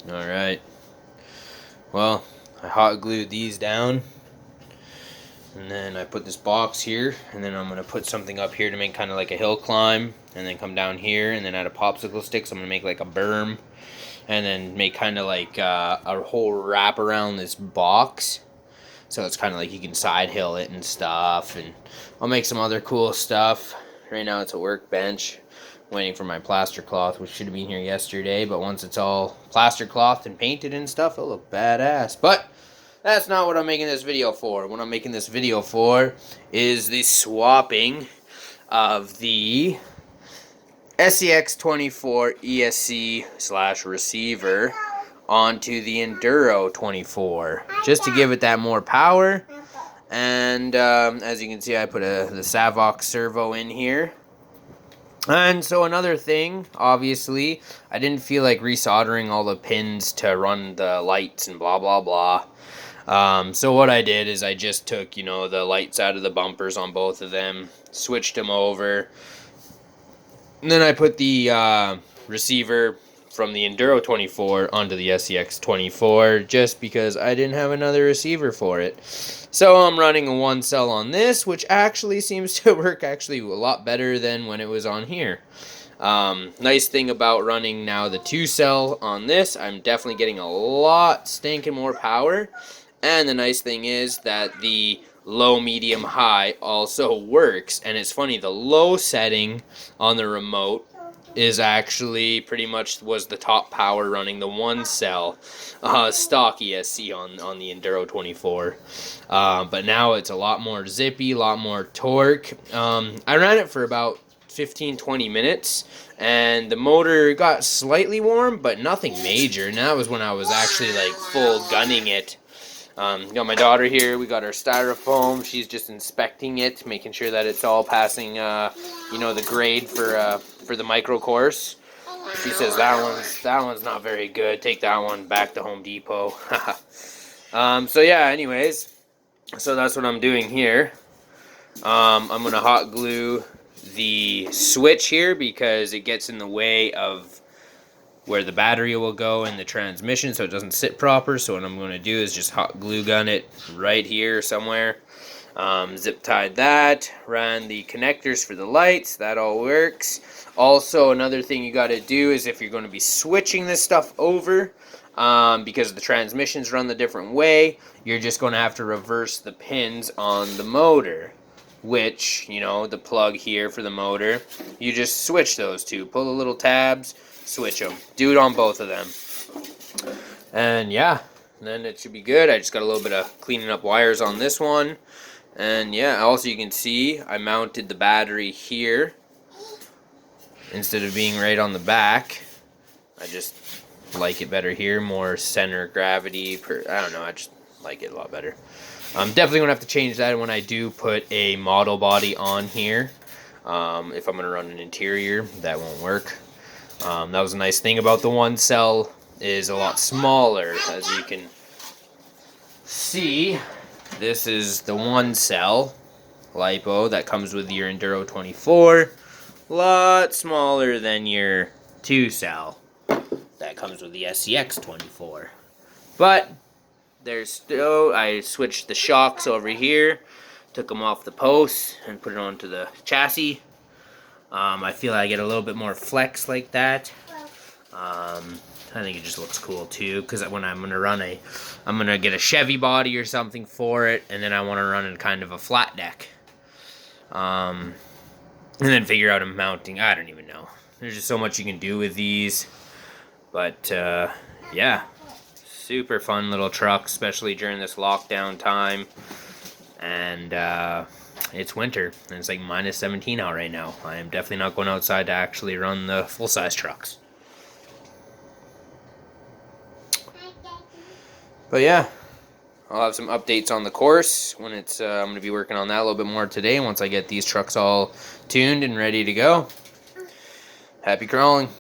Alright, well, I hot glued these down, and then I put this box here, and then I'm going to put something up here to make kind of like a hill climb, and then come down here, and then add a popsicle stick, so I'm going to make like a berm, and then make kind of like a whole wrap around this box, so it's kind of like you can side hill it and stuff, and I'll make some other cool stuff. Right now it's a workbench. Waiting for my plaster cloth, which should have been here yesterday, but once it's all plaster cloth and painted and stuff, it'll look badass. But that's not what I'm making this video for. What I'm making this video for is the swapping of the scx24 ESC / receiver onto the enduro24, just to give it that more power. And as you can see, I put the Savox servo in here. And so another thing, obviously, I didn't feel like resoldering all the pins to run the lights and blah, blah, blah. So what I did is I just took, the lights out of the bumpers on both of them, switched them over, and then I put the receiver from the Enduro24 onto the scx24, just because I didn't have another receiver for it. So I'm running a 1-cell on this, which actually seems to work a lot better than when it was on here. Nice thing about running now the 2-cell on this, I'm definitely getting a lot stinking more power. And the nice thing is that the low, medium, high also works. And it's funny, the low setting on the remote is actually pretty much was the top power running the 1-cell stock ESC on the Enduro24. But now it's a lot more zippy, a lot more torque. I ran it for about 15-20 minutes, and the motor got slightly warm, but nothing major. And that was when I was actually like full gunning it. Got my daughter here. We got our styrofoam. She's just inspecting it, making sure that it's all passing, the grade for the micro course. She says that one's not very good. Take that one back to Home Depot. So yeah. Anyways, so that's what I'm doing here. I'm gonna hot glue the switch here because it gets in the way of where the battery will go in the transmission, so it doesn't sit proper. So what I'm going to do is just hot glue gun it right here somewhere. Zip tied that, ran the connectors for the lights, that all works. Also, another thing you got to do is if you're going to be switching this stuff over, because the transmissions run the different way, you're just going to have to reverse the pins on the motor, which, the plug here for the motor, you just switch those two, pull the little tabs, switch them. Do it on both of them. And yeah, then it should be good. I just got a little bit of cleaning up wires on this one. And yeah, also you can see I mounted the battery here instead of being right on the back. I just like it better here, more center gravity. I don't know, I just like it a lot better. I'm definitely going to have to change that when I do put a model body on here. If I'm going to run an interior, that won't work. That was a nice thing about the 1-cell, is a lot smaller. As you can see, this is the 1-cell lipo that comes with your Enduro24. A lot smaller than your 2-cell that comes with the scx24. But there's still, I switched the shocks over here, took them off the posts and put it onto the chassis. I feel I get a little bit more flex like that. I think it just looks cool too, because when I'm gonna get a Chevy body or something for it, and then I want to run in kind of a flat deck. And then figure out a mounting. I don't even know. There's just so much you can do with these. But yeah, super fun little truck, especially during this lockdown time. And it's winter, and it's like minus 17 out right now. I am definitely not going outside to actually run the full-size trucks. But yeah, I'll have some updates on the course when it's. I'm going to be working on that a little bit more today once I get these trucks all tuned and ready to go. Happy crawling.